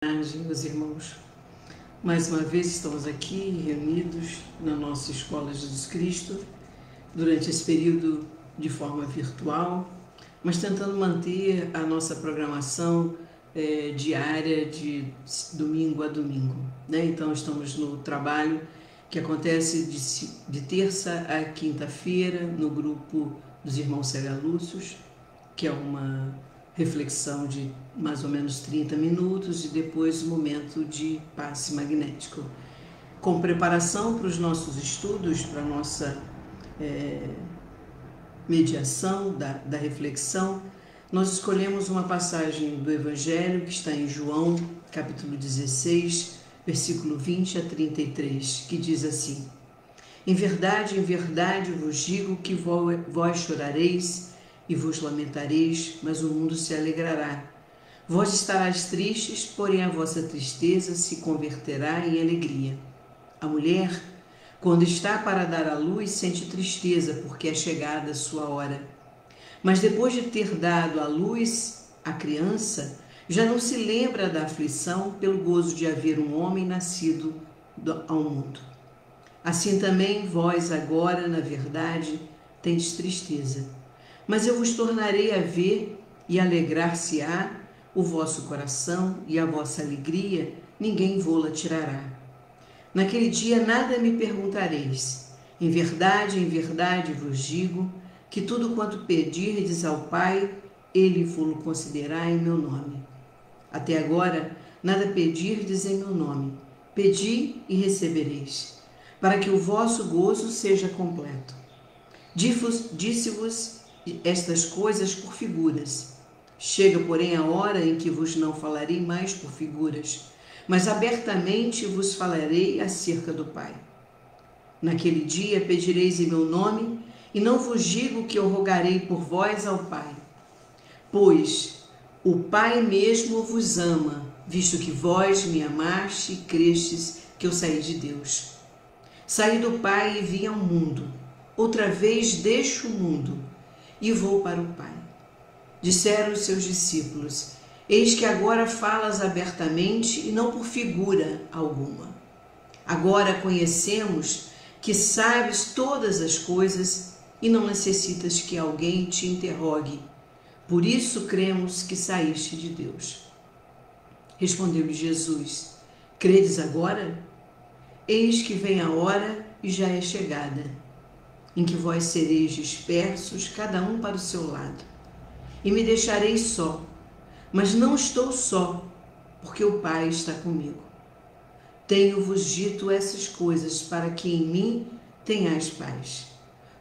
Meus irmãos, mais uma vez estamos aqui reunidos na nossa Escola Jesus Cristo durante esse período de forma virtual, mas tentando manter a nossa programação diária de domingo a domingo, né? Então estamos no trabalho que acontece de terça a quinta-feira no grupo dos irmãos Segalúcios, que é uma reflexão de mais ou menos 30 minutos e depois um momento de passe magnético. Com preparação para os nossos estudos, para a nossa mediação da reflexão, nós escolhemos uma passagem do Evangelho que está em João, capítulo 16, versículo 20 a 33, que diz assim: em verdade, vos digo que vós chorareis e vos lamentareis, mas o mundo se alegrará. Vós estarás tristes, porém a vossa tristeza se converterá em alegria. A mulher, quando está para dar à luz, sente tristeza, porque é chegada a sua hora. Mas depois de ter dado à luz a criança, já não se lembra da aflição pelo gozo de haver um homem nascido ao mundo. Assim também vós agora, na verdade, tendes tristeza. Mas eu vos tornarei a ver e alegrar-se-á o vosso coração, e a vossa alegria ninguém vô-la tirará. Naquele dia nada me perguntareis. Em verdade vos digo que tudo quanto pedirdes ao Pai, Ele vô-lo concederá em meu nome. Até agora nada pedirdes em meu nome. Pedi e recebereis, para que o vosso gozo seja completo. Disse-vos estas coisas por figuras. Chega, porém, a hora em que vos não falarei mais por figuras, mas abertamente vos falarei acerca do Pai. Naquele dia pedireis em meu nome, e não vos digo que eu rogarei por vós ao Pai, pois o Pai mesmo vos ama, visto que vós me amaste e crestes que eu saí de Deus. Saí do Pai e vim ao mundo. Outra vez deixo o mundo e vou para o Pai. Disseram os seus discípulos: eis que agora falas abertamente e não por figura alguma. Agora conhecemos que sabes todas as coisas e não necessitas que alguém te interrogue. Por isso cremos que saíste de Deus. Respondeu-lhe Jesus: credes agora? Eis que vem a hora e já é chegada, em que vós sereis dispersos, cada um para o seu lado, e me deixareis só. Mas não estou só, porque o Pai está comigo. Tenho-vos dito essas coisas para que em mim tenhais paz.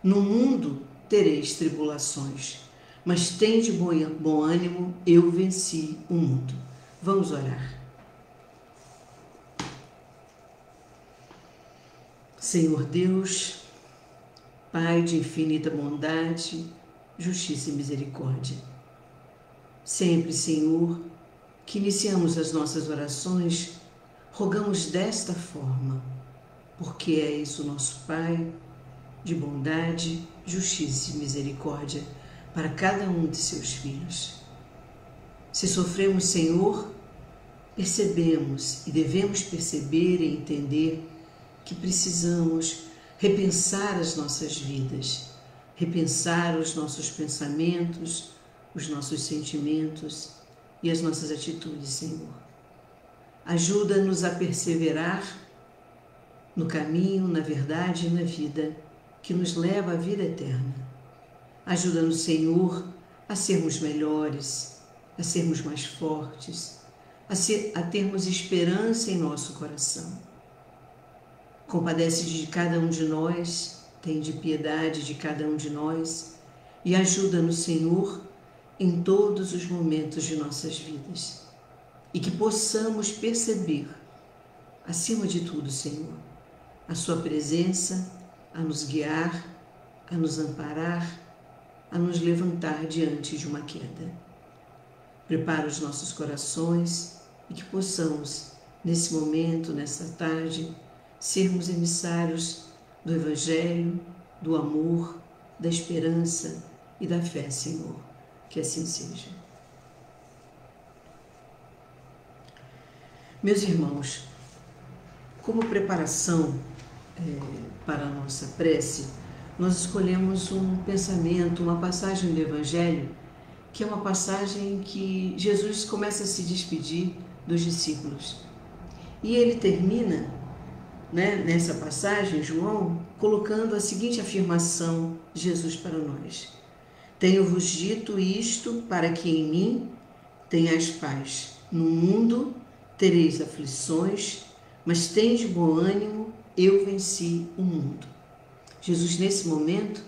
No mundo tereis tribulações, mas tende bom ânimo, eu venci o mundo. Vamos orar. Senhor Deus, Pai de infinita bondade, justiça e misericórdia. Sempre, Senhor, que iniciamos as nossas orações, rogamos desta forma, porque és o nosso Pai de bondade, justiça e misericórdia para cada um de seus filhos. Se sofremos, Senhor, percebemos e devemos perceber e entender que precisamos repensar as nossas vidas, repensar os nossos pensamentos, os nossos sentimentos e as nossas atitudes, Senhor. Ajuda-nos a perseverar no caminho, na verdade e na vida que nos leva à vida eterna. Ajuda-nos, Senhor, a sermos melhores, a sermos mais fortes, a termos esperança em nosso coração. Compadece de cada um de nós, tende piedade de cada um de nós e ajuda-nos, Senhor, em todos os momentos de nossas vidas. E que possamos perceber, acima de tudo, Senhor, a Sua presença a nos guiar, a nos amparar, a nos levantar diante de uma queda. Prepara os nossos corações e que possamos, nesse momento, nessa tarde, sermos emissários do Evangelho, do amor, da esperança e da fé, Senhor. Que assim seja. Meus irmãos, como preparação para a nossa prece, nós escolhemos um pensamento, uma passagem do Evangelho, que é uma passagem que Jesus começa a se despedir dos discípulos. E ele termina, nessa passagem, João, colocando a seguinte afirmação de Jesus para nós: tenho-vos dito isto para que em mim tenhais paz. No mundo tereis aflições, mas tende bom ânimo, eu venci o mundo. Jesus, nesse momento,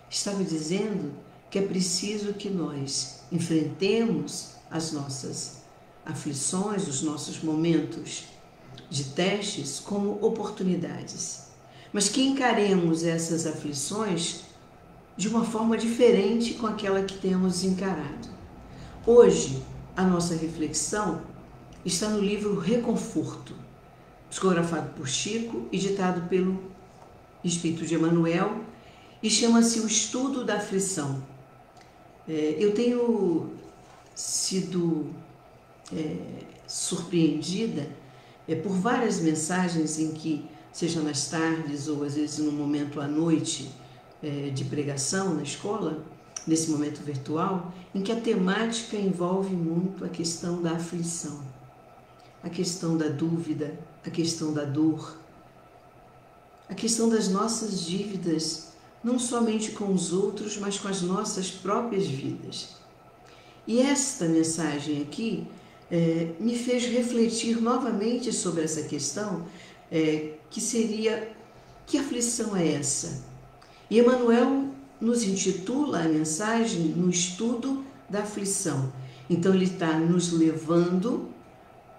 estava dizendo que é preciso que nós enfrentemos as nossas aflições, os nossos momentos de testes como oportunidades, mas que encaremos essas aflições de uma forma diferente com aquela que temos encarado. Hoje, a nossa reflexão está no livro Reconforto, psicografado por Chico e ditado pelo Espírito de Emmanuel, e chama-se O Estudo da Aflição. Eu tenho sido surpreendida por várias mensagens em que, seja nas tardes ou às vezes no momento à noite de pregação na escola, nesse momento virtual, em que a temática envolve muito a questão da aflição, a questão da dúvida, a questão da dor, a questão das nossas dívidas, não somente com os outros, mas com as nossas próprias vidas. E esta mensagem aqui me fez refletir novamente sobre essa questão, que seria: que aflição é essa? E Emmanuel nos intitula a mensagem no estudo da aflição. Então ele está nos levando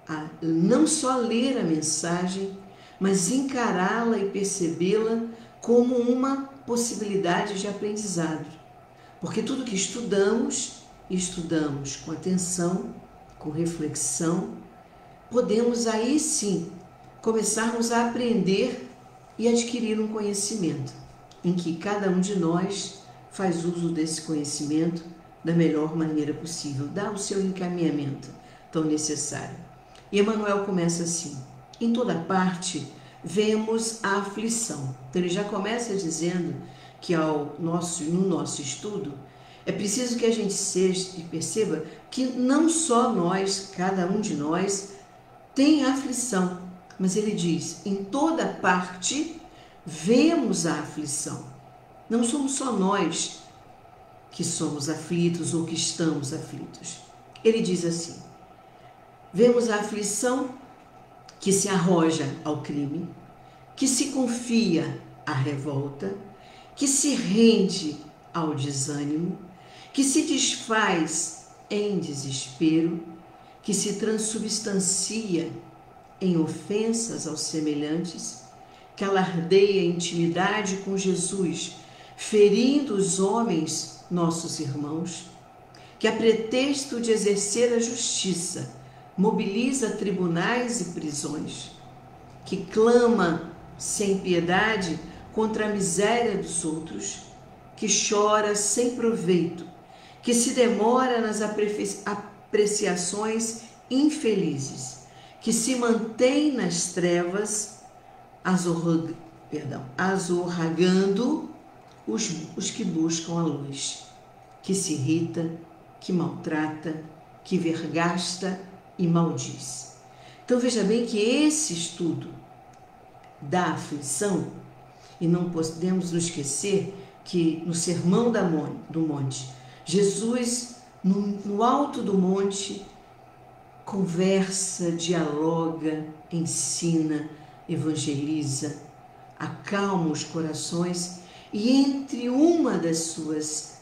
a não só ler a mensagem, mas encará-la e percebê-la como uma possibilidade de aprendizado. Porque tudo que estudamos com atenção, com reflexão, podemos aí sim começarmos a aprender e adquirir um conhecimento, em que cada um de nós faz uso desse conhecimento da melhor maneira possível, dá o seu encaminhamento tão necessário. E Emmanuel começa assim: em toda parte vemos a aflição. Então ele já começa dizendo que no nosso estudo é preciso que a gente seja e perceba que não só nós, cada um de nós, tem aflição, mas ele diz: em toda parte vemos a aflição. Não somos só nós que somos aflitos ou que estamos aflitos. Ele diz assim: vemos a aflição que se arroja ao crime, que se confia à revolta, que se rende ao desânimo, que se desfaz em desespero, que se transubstancia em ofensas aos semelhantes, que alardeia intimidade com Jesus, ferindo os homens, nossos irmãos, que a pretexto de exercer a justiça mobiliza tribunais e prisões, que clama sem piedade contra a miséria dos outros, que chora sem proveito, que se demora nas apreciações infelizes, que se mantém nas trevas, azorragando os que buscam a luz, que se irrita, que maltrata, que vergasta e maldiz. Então veja bem que esse estudo da aflição, e não podemos nos esquecer que no Sermão do Monte, Jesus, no alto do monte, conversa, dialoga, ensina, evangeliza, acalma os corações, e entre uma das suas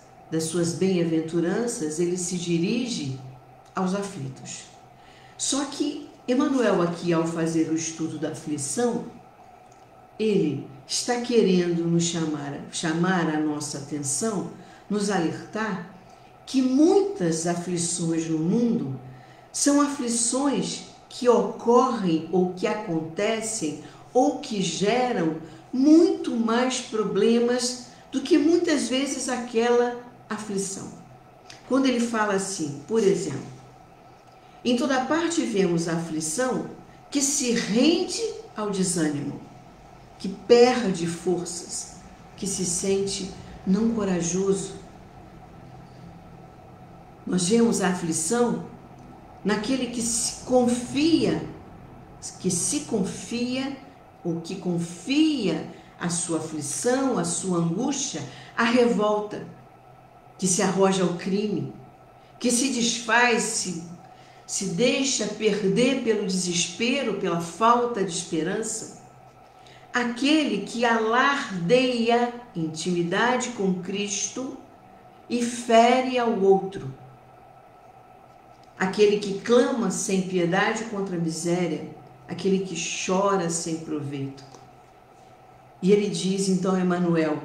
bem-aventuranças, ele se dirige aos aflitos. Só que Emmanuel aqui, ao fazer o estudo da aflição, ele está querendo nos chamar a nossa atenção, nos alertar que muitas aflições no mundo são aflições que ocorrem ou que acontecem ou que geram muito mais problemas do que muitas vezes aquela aflição. Quando ele fala assim, por exemplo: em toda parte vemos a aflição que se rende ao desânimo, que perde forças, que se sente não corajoso. Nós vemos a aflição naquele que se confia ou que confia a sua aflição, a sua angústia, a revolta, que se arroja ao crime, que se desfaz, se deixa perder pelo desespero, pela falta de esperança. Aquele que alardeia intimidade com Cristo e fere ao outro. Aquele que clama sem piedade contra a miséria, aquele que chora sem proveito. E ele diz, então, Emanuel,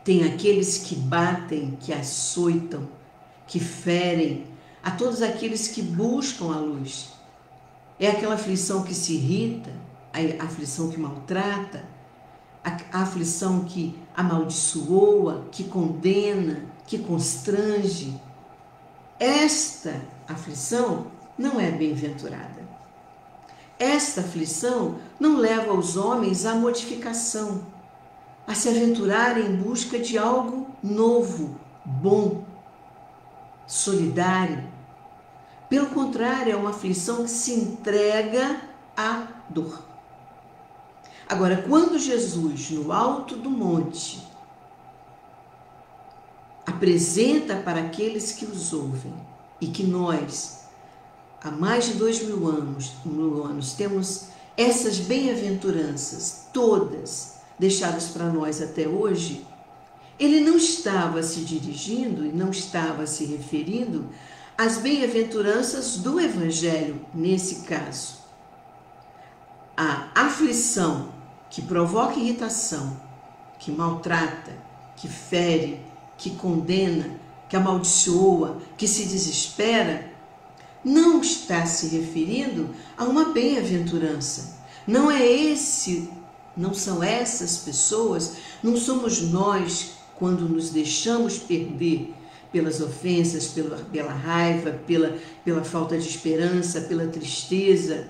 tem aqueles que batem, que açoitam, que ferem, a todos aqueles que buscam a luz. É aquela aflição que se irrita, a aflição que maltrata, a aflição que amaldiçoa, que condena, que constrange. Esta aflição não é bem-aventurada. Esta aflição não leva os homens à mortificação, a se aventurarem em busca de algo novo, bom, solidário. Pelo contrário, é uma aflição que se entrega à dor. Agora, quando Jesus, no alto do monte, apresenta para aqueles que os ouvem, e que nós, há mais de 2000 anos, temos essas bem-aventuranças todas deixadas para nós até hoje, ele não estava se dirigindo e não estava se referindo às bem-aventuranças do Evangelho, nesse caso. A aflição que provoca irritação, que maltrata, que fere, que condena, que amaldiçoa, que se desespera, não está se referindo a uma bem-aventurança. Não são essas pessoas, não somos nós quando nos deixamos perder pelas ofensas, pela raiva, pela falta de esperança, pela tristeza,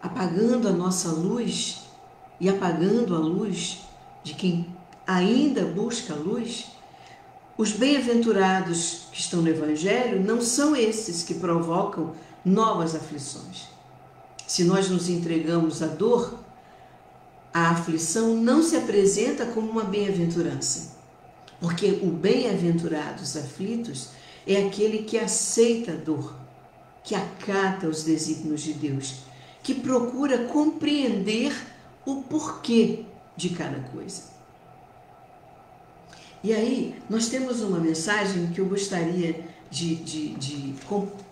apagando a nossa luz e apagando a luz de quem ainda busca a luz. Os bem-aventurados que estão no Evangelho não são esses que provocam novas aflições. Se nós nos entregamos à dor, a aflição não se apresenta como uma bem-aventurança, porque o bem-aventurado dos aflitos é aquele que aceita a dor, que acata os desígnios de Deus, que procura compreender o porquê de cada coisa. E aí, nós temos uma mensagem que eu gostaria de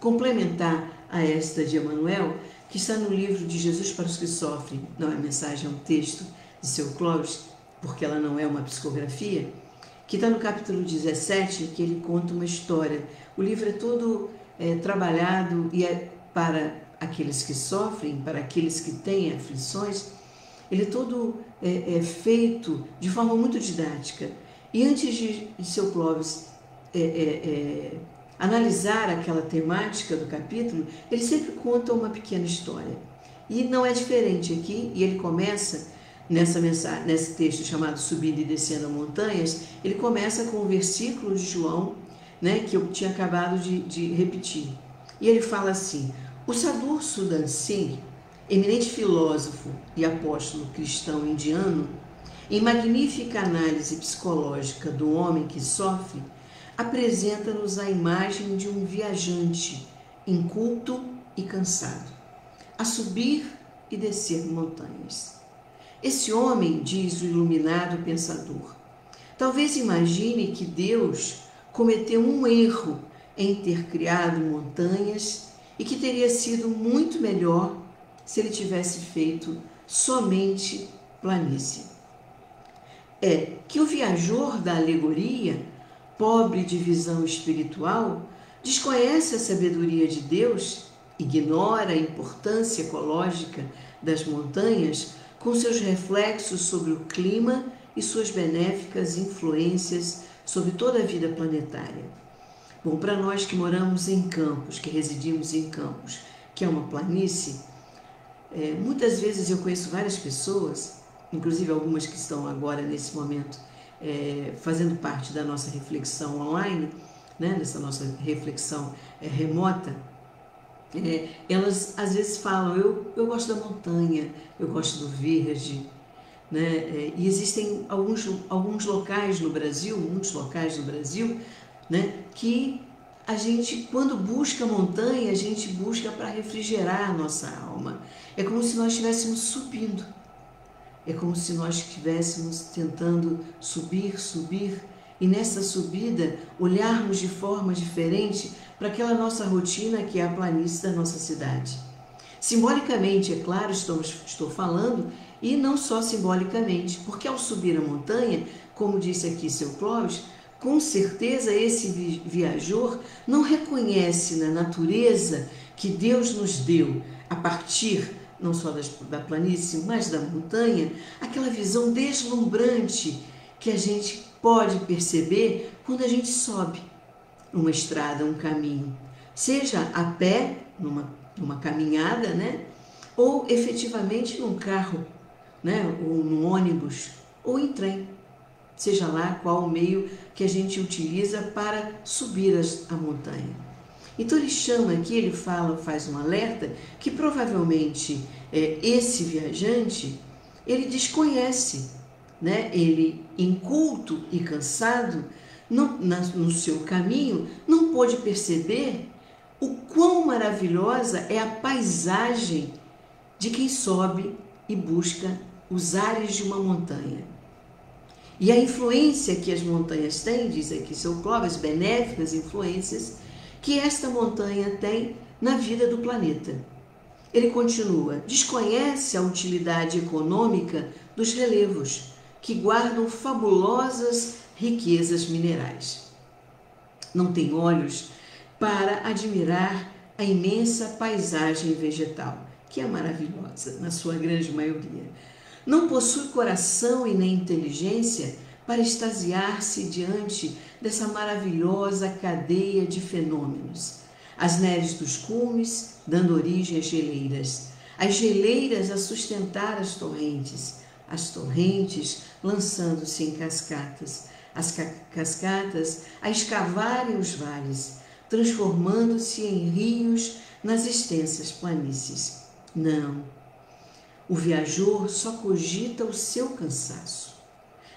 complementar a esta de Emanuel, que está no livro de Jesus para os que sofrem. Não é mensagem, é um texto de seu Clóvis, porque ela não é uma psicografia, que está no capítulo 17, que ele conta uma história. O livro é todo trabalhado e é para aqueles que sofrem, para aqueles que têm aflições. Ele é todo feito de forma muito didática. E antes de seu Clóvis analisar aquela temática do capítulo, ele sempre conta uma pequena história. E não é diferente aqui, e ele começa nesse texto chamado Subindo e Descendo Montanhas, ele começa com o versículo de João, né, que eu tinha acabado de repetir. E ele fala assim: o Sadhguru Sundar Singh, eminente filósofo e apóstolo cristão indiano, em magnífica análise psicológica do homem que sofre, apresenta-nos a imagem de um viajante inculto e cansado, a subir e descer montanhas. Esse homem, diz o iluminado pensador, talvez imagine que Deus cometeu um erro em ter criado montanhas e que teria sido muito melhor se ele tivesse feito somente planície. É que o viajor da alegoria, pobre de visão espiritual, desconhece a sabedoria de Deus, ignora a importância ecológica das montanhas com seus reflexos sobre o clima e suas benéficas influências sobre toda a vida planetária. Bom, para nós que moramos em Campos, que residimos em Campos, que é uma planície, Muitas vezes eu conheço várias pessoas, inclusive algumas que estão agora nesse momento fazendo parte da nossa reflexão online, né, dessa nossa reflexão remota. Elas às vezes falam, eu gosto da montanha, eu gosto do verde, né? E existem alguns locais no Brasil, muitos locais no Brasil, né, que a gente, quando busca montanha, a gente busca para refrigerar a nossa alma. É como se nós estivéssemos subindo. É como se nós estivéssemos tentando subir, subir, e nessa subida olharmos de forma diferente para aquela nossa rotina que é a planície da nossa cidade. Simbolicamente, é claro, estou falando, e não só simbolicamente, porque ao subir a montanha, como disse aqui seu Clóvis, com certeza esse viajor não reconhece na natureza que Deus nos deu, a partir não só da planície, mas da montanha, aquela visão deslumbrante que a gente pode perceber quando a gente sobe uma estrada, um caminho, seja a pé, numa caminhada, né? Ou efetivamente num carro, né? Ou num ônibus, ou em trem, seja lá qual o meio que a gente utiliza para subir a montanha. Então ele chama aqui, ele faz um alerta que provavelmente esse viajante, ele desconhece, né? Ele, inculto e cansado, no seu caminho, não pôde perceber o quão maravilhosa é a paisagem de quem sobe e busca os ares de uma montanha. E a influência que as montanhas têm, diz aqui seu Clóvis, benéficas influências que esta montanha tem na vida do planeta. Ele continua, desconhece a utilidade econômica dos relevos, que guardam fabulosas riquezas minerais. Não tem olhos para admirar a imensa paisagem vegetal, que é maravilhosa, na sua grande maioria. Não possui coração e nem inteligência para extasiar-se diante dessa maravilhosa cadeia de fenômenos. As neves dos cumes, dando origem às geleiras. As geleiras a sustentar as torrentes lançando-se em cascatas. As cascatas a escavarem os vales, transformando-se em rios nas extensas planícies. Não, o viajor só cogita o seu cansaço.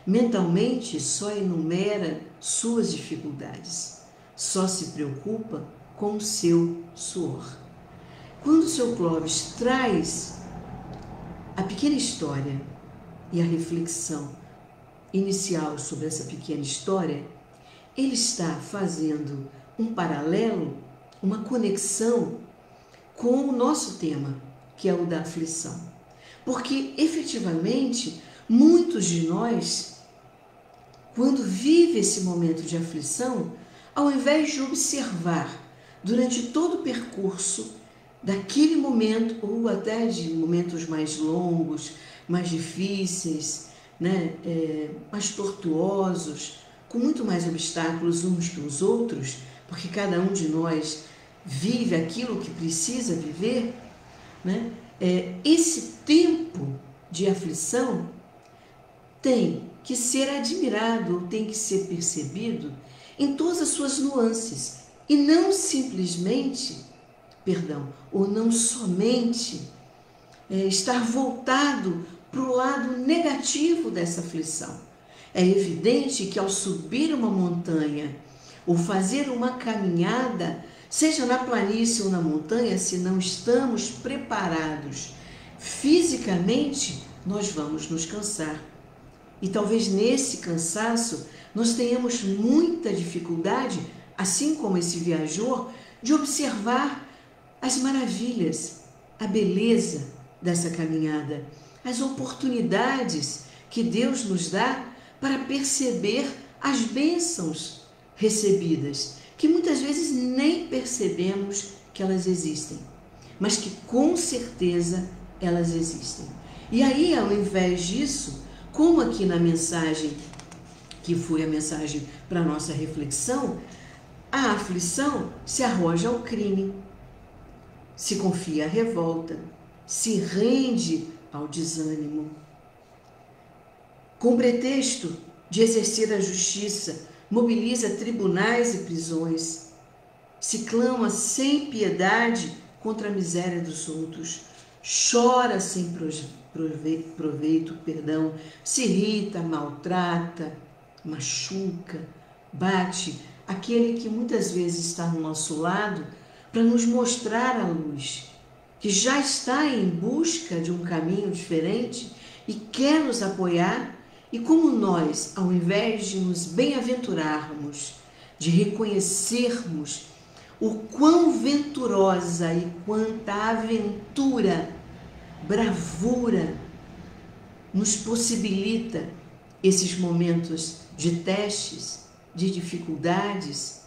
Mentalmente só enumera suas dificuldades, só se preocupa com o seu suor. Quando o seu Clóvis traz a pequena história e a reflexão inicial sobre essa pequena história, ele está fazendo um paralelo, uma conexão com o nosso tema, que é o da aflição. Porque, efetivamente, muitos de nós, quando vive esse momento de aflição, ao invés de observar durante todo o percurso daquele momento, ou até de momentos mais longos, mais difíceis, né, mais tortuosos, com muito mais obstáculos uns que os outros, porque cada um de nós vive aquilo que precisa viver, né? Esse tempo de aflição tem que ser admirado, tem que ser percebido em todas as suas nuances, e não simplesmente, ou não somente estar voltado para o lado negativo dessa aflição. É evidente que ao subir uma montanha ou fazer uma caminhada, seja na planície ou na montanha, se não estamos preparados fisicamente, nós vamos nos cansar. E talvez nesse cansaço nós tenhamos muita dificuldade, assim como esse viajor, de observar as maravilhas, a beleza dessa caminhada, as oportunidades que Deus nos dá para perceber as bênçãos recebidas, que muitas vezes nem percebemos que elas existem, mas que com certeza elas existem. E aí, ao invés disso, como aqui na mensagem, que foi a mensagem para a nossa reflexão, a aflição se arroja ao crime, se confia à revolta, se rende ao desânimo. Com pretexto de exercer a justiça, mobiliza tribunais e prisões. Se clama sem piedade contra a miséria dos outros. Chora sem proveito, se irrita, maltrata, machuca, bate aquele que muitas vezes está no nosso lado para nos mostrar a luz, que já está em busca de um caminho diferente e quer nos apoiar. E como nós, ao invés de nos bem-aventurarmos, de reconhecermos o quão venturosa e quanta aventura, bravura nos possibilita esses momentos de testes, de dificuldades,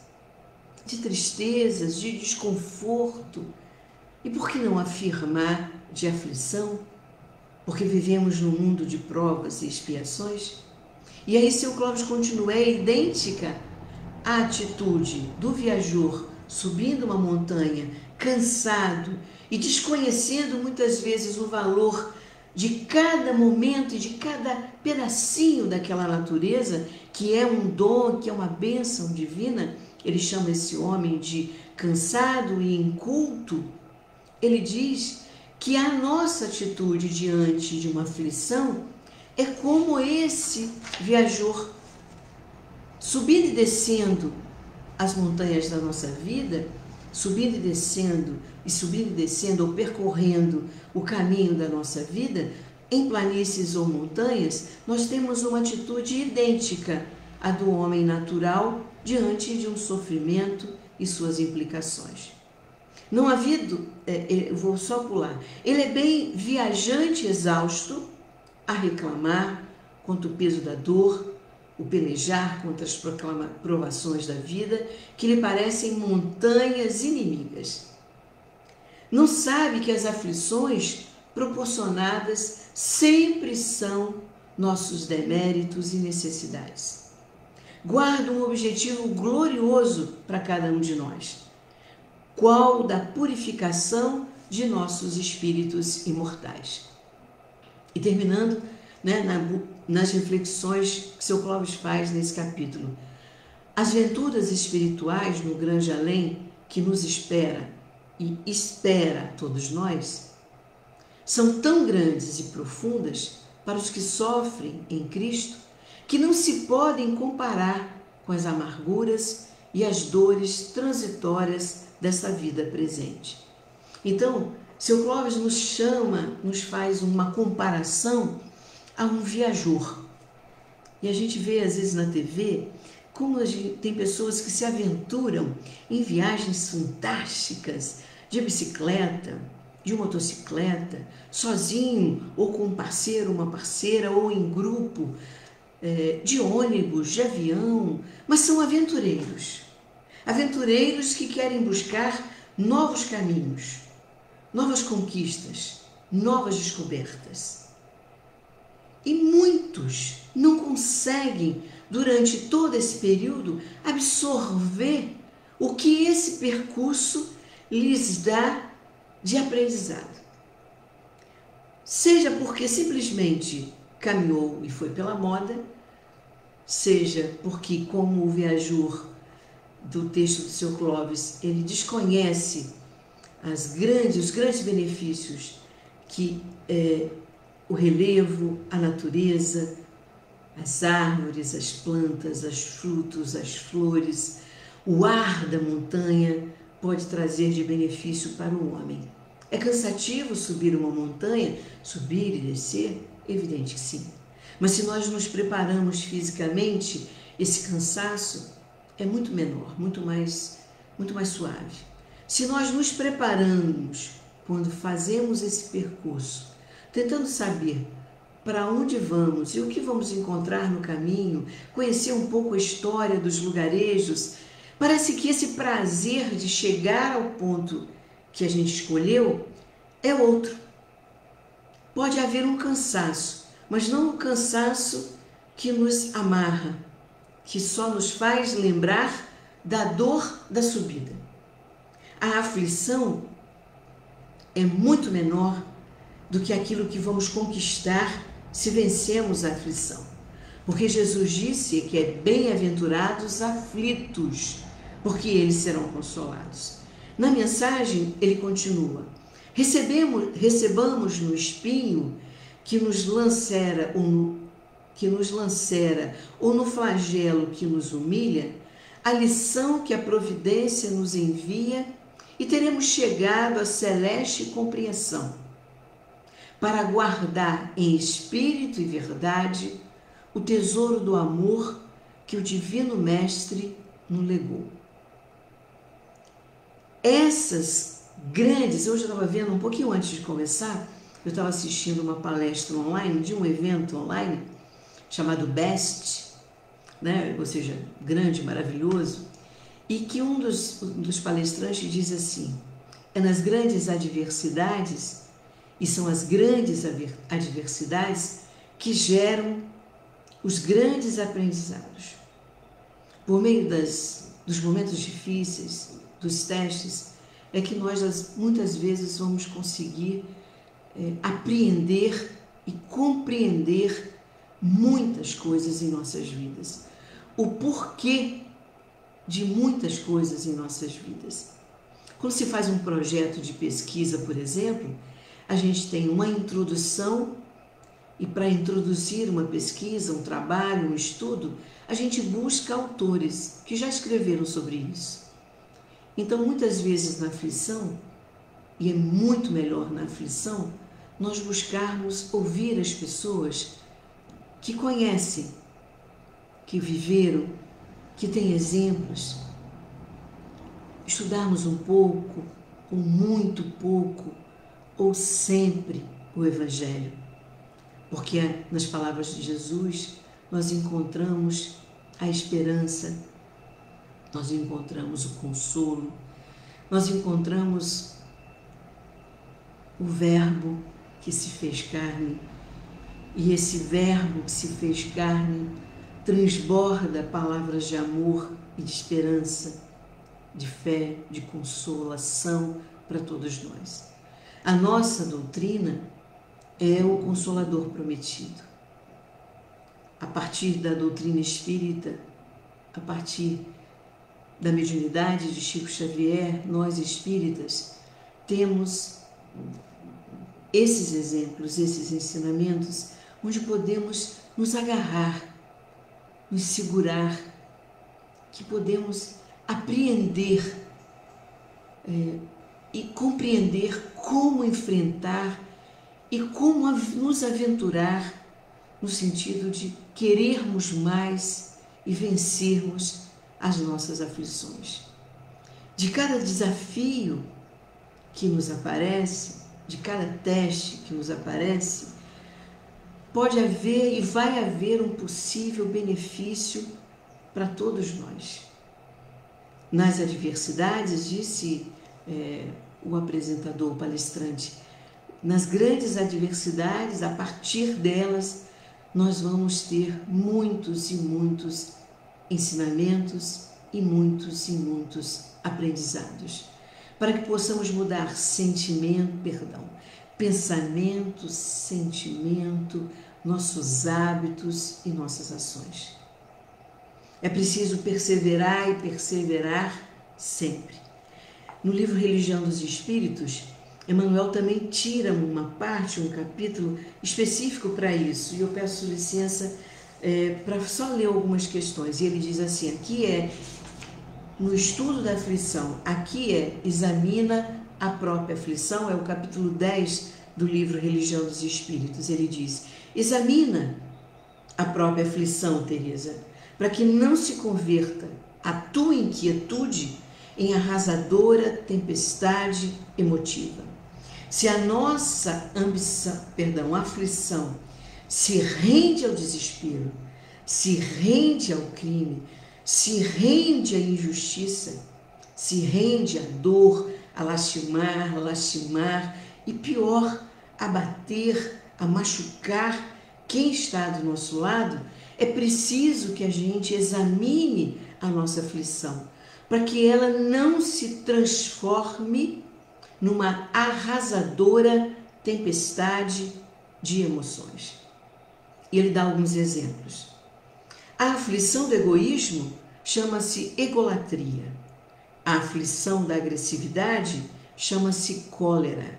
de tristezas, de desconforto, e por que não afirmar de aflição? Porque vivemos num mundo de provas e expiações. E aí seu Clóvis continua, é idêntica à atitude do viajor subindo uma montanha, cansado e desconhecendo muitas vezes o valor de cada momento e de cada pedacinho daquela natureza, que é um dom, que é uma bênção divina. Ele chama esse homem de cansado e inculto. Ele diz que a nossa atitude diante de uma aflição é como esse viajor, subindo e descendo as montanhas da nossa vida, subindo e descendo, ou percorrendo o caminho da nossa vida, em planícies ou montanhas, nós temos uma atitude idêntica à do homem natural diante de um sofrimento e suas implicações. Não havido, vou só pular, ele é bem viajante exausto a reclamar contra o peso da dor, o pelejar contra as provações da vida, que lhe parecem montanhas inimigas. Não sabe que as aflições proporcionadas sempre são nossos deméritos e necessidades. Guarda um objetivo glorioso para cada um de nós, qual da purificação de nossos espíritos imortais. E terminando, nas reflexões que seu Clóvis faz nesse capítulo, as venturas espirituais no grande além que nos espera e espera todos nós, são tão grandes e profundas para os que sofrem em Cristo, que não se podem comparar com as amarguras e as dores transitórias dessa vida presente. Então, seu Clóvis nos faz uma comparação a um viajor. E a gente vê às vezes na TV como tem pessoas que se aventuram em viagens fantásticas, de bicicleta, de motocicleta, sozinho ou com um parceiro, uma parceira, ou em grupo, de ônibus, de avião, mas são aventureiros. Aventureiros que querem buscar novos caminhos, novas conquistas, novas descobertas. E muitos não conseguem, durante todo esse período, absorver o que esse percurso lhes dá de aprendizado. Seja porque simplesmente caminhou e foi pela moda, seja porque, como o viajor do texto do seu Clóvis, ele desconhece os grandes benefícios que o relevo, a natureza, as árvores, as plantas, os frutos, as flores, o ar da montanha pode trazer de benefício para o homem. É cansativo subir uma montanha, subir e descer? Evidente que sim. Mas se nós nos preparamos fisicamente, esse cansaço é muito menor, muito mais suave. Se nós nos preparamos quando fazemos esse percurso, tentando saber para onde vamos e o que vamos encontrar no caminho, conhecer um pouco a história dos lugarejos, parece que esse prazer de chegar ao ponto que a gente escolheu é outro. Pode haver um cansaço, mas não um cansaço que nos amarra, que só nos faz lembrar da dor da subida. A aflição é muito menor do que aquilo que vamos conquistar se vencermos a aflição. Porque Jesus disse que é bem-aventurados aflitos, porque eles serão consolados. Na mensagem, ele continua: recebamos no espinho que nos lancera ou no flagelo que nos humilha, a lição que a providência nos envia, e teremos chegado à celeste compreensão, para guardar em espírito e verdade o tesouro do amor que o Divino Mestre nos legou. Essas grandes, hoje eu estava vendo um pouquinho antes de começar, eu estava assistindo uma palestra online, de um evento online, chamado BEST, né? Ou seja, grande, maravilhoso, e que um dos palestrantes diz assim: é nas grandes adversidades, e são as grandes adversidades que geram os grandes aprendizados. Por meio dos momentos difíceis, dos testes, é que nós muitas vezes vamos conseguir apreender e compreender muitas coisas em nossas vidas. O porquê de muitas coisas em nossas vidas. Quando se faz um projeto de pesquisa, por exemplo, a gente tem uma introdução, e para introduzir uma pesquisa, um trabalho, um estudo, a gente busca autores que já escreveram sobre isso. Então, muitas vezes na aflição, e é muito melhor na aflição, nós buscarmos ouvir as pessoas que conhecem, que viveram, que têm exemplos, estudarmos um pouco, ou muito pouco, ou sempre o Evangelho. Porque nas palavras de Jesus nós encontramos a esperança, nós encontramos o consolo, nós encontramos o Verbo que se fez carne, e esse Verbo que se fez carne transborda palavras de amor e de esperança, de fé, de consolação para todos nós. A nossa doutrina é o Consolador prometido. A partir da doutrina espírita, a partir da mediunidade de Chico Xavier, nós espíritas temos esses exemplos, esses ensinamentos, onde podemos nos agarrar, nos segurar, que podemos apreender e compreender como enfrentar e como nos aventurar no sentido de querermos mais e vencermos as nossas aflições. De cada desafio que nos aparece, de cada teste que nos aparece, pode haver e vai haver um possível benefício para todos nós. Nas adversidades, disse o apresentador, o palestrante, nas grandes adversidades, a partir delas, nós vamos ter muitos e muitos ensinamentos e muitos aprendizados, para que possamos mudar pensamento, sentimento, nossos hábitos e nossas ações. É preciso perseverar e perseverar sempre. No livro Religião dos Espíritos, Emmanuel também tira uma parte, um capítulo específico para isso, e eu peço licença para só ler algumas questões. E ele diz assim, aqui no estudo da aflição, aqui examina a própria aflição, é o capítulo 10 do livro Religião dos Espíritos. Ele diz, examina a própria aflição, Teresa, para que não se converta a tua inquietude em arrasadora tempestade emotiva. Se a nossa aflição se rende ao desespero, se rende ao crime, se rende à injustiça, se rende à dor, a lastimar e pior, a bater, a machucar quem está do nosso lado, é preciso que a gente examine a nossa aflição, para que ela não se transforme numa arrasadora tempestade de emoções. E ele dá alguns exemplos. A aflição do egoísmo chama-se egolatria. A aflição da agressividade chama-se cólera.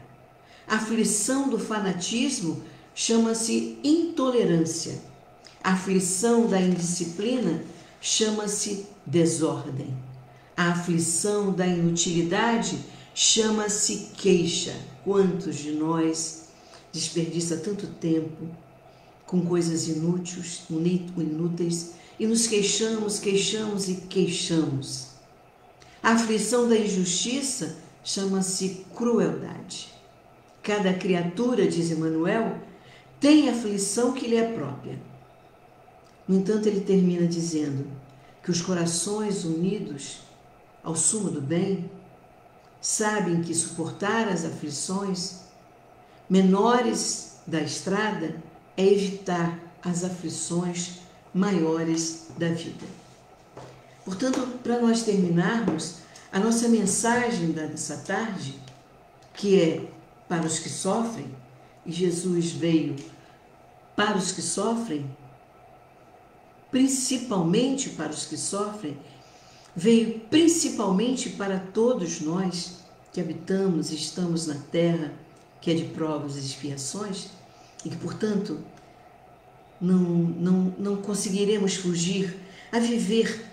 A aflição do fanatismo chama-se intolerância. A aflição da indisciplina chama-se desordem. A aflição da inutilidade chama-se queixa. Quantos de nós desperdiça tanto tempo com coisas inúteis e nos queixamos e queixamos. A aflição da injustiça chama-se crueldade. Cada criatura, diz Emmanuel, tem a aflição que lhe é própria. No entanto, ele termina dizendo que os corações unidos ao sumo do bem sabem que suportar as aflições menores da estrada é evitar as aflições maiores da vida. Portanto, para nós terminarmos, a nossa mensagem dessa tarde, que é para os que sofrem, e Jesus veio para os que sofrem, principalmente para os que sofrem, veio principalmente para todos nós que habitamos e estamos na terra, que é de provas e expiações, e que, portanto, não conseguiremos fugir a viver,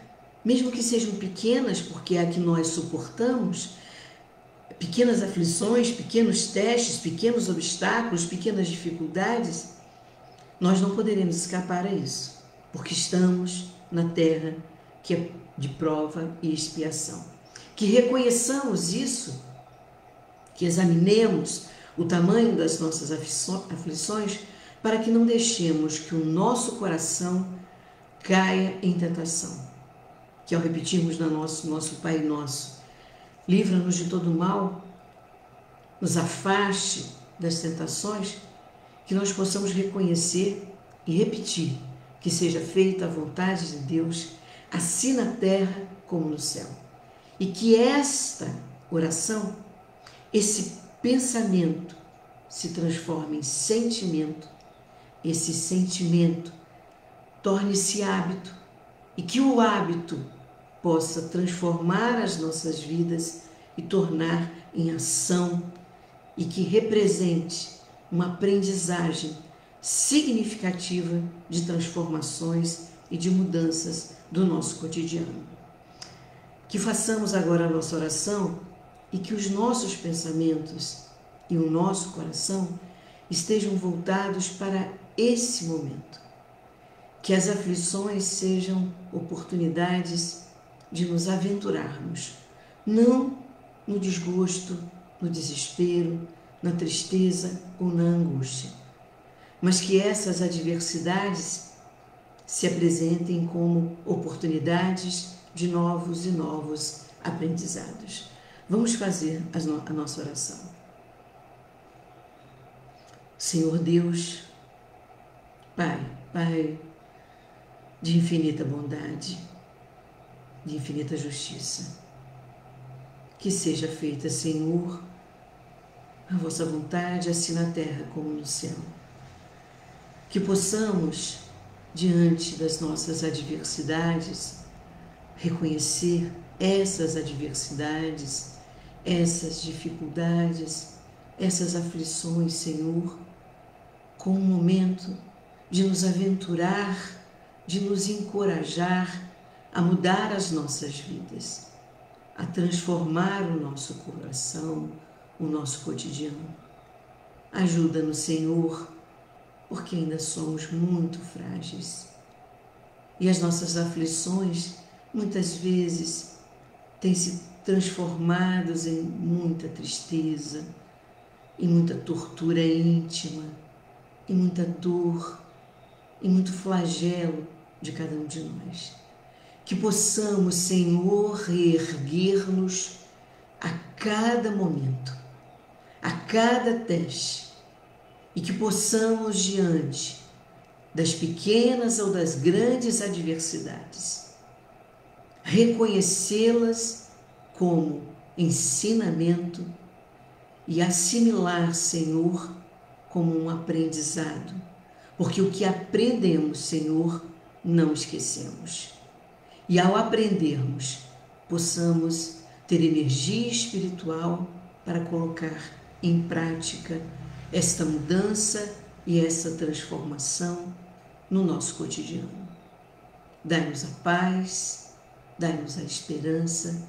mesmo que sejam pequenas, porque é a que nós suportamos, pequenas aflições, pequenos testes, pequenos obstáculos, pequenas dificuldades, nós não poderemos escapar a isso, porque estamos na terra que é de prova e expiação. Que reconheçamos isso, que examinemos o tamanho das nossas aflições, para que não deixemos que o nosso coração caia em tentação. Que ao repetirmos nosso Pai Nosso, livra-nos de todo mal, nos afaste das tentações, que nós possamos reconhecer e repetir que seja feita a vontade de Deus, assim na terra como no céu. E que esta oração, esse pensamento, se transforme em sentimento, esse sentimento torne-se hábito e que o hábito possa transformar as nossas vidas e tornar em ação e que represente uma aprendizagem significativa de transformações e de mudanças do nosso cotidiano. Que façamos agora a nossa oração e que os nossos pensamentos e o nosso coração estejam voltados para esse momento. Que as aflições sejam oportunidades de nos aventurarmos, não no desgosto, no desespero, na tristeza ou na angústia, mas que essas adversidades se apresentem como oportunidades de novos e novos aprendizados. Vamos fazer a nossa oração. Senhor Deus, Pai de infinita bondade, de infinita justiça, que seja feita, Senhor, a vossa vontade, assim na terra como no céu. Que possamos, diante das nossas adversidades, reconhecer essas adversidades, essas dificuldades, essas aflições, Senhor, como um momento de nos aventurar, de nos encorajar a mudar as nossas vidas, a transformar o nosso coração, o nosso cotidiano. Ajuda-nos, Senhor, porque ainda somos muito frágeis. E as nossas aflições, muitas vezes, têm se transformado em muita tristeza, em muita tortura íntima, em muita dor, em muito flagelo de cada um de nós. Que possamos, Senhor, reerguer-nos a cada momento, a cada teste, e que possamos, diante das pequenas ou das grandes adversidades, reconhecê-las como ensinamento e assimilar, Senhor, como um aprendizado, porque o que aprendemos, Senhor, não esquecemos. E ao aprendermos, possamos ter energia espiritual para colocar em prática esta mudança e essa transformação no nosso cotidiano. Dai-nos a paz, dai-nos a esperança,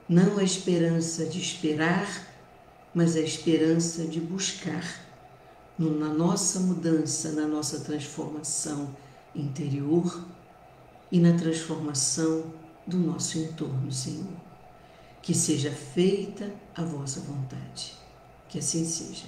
não a esperança de esperar, mas a esperança de buscar na nossa mudança, na nossa transformação interior e na transformação do nosso entorno, Senhor. Que seja feita a vossa vontade. Que assim seja.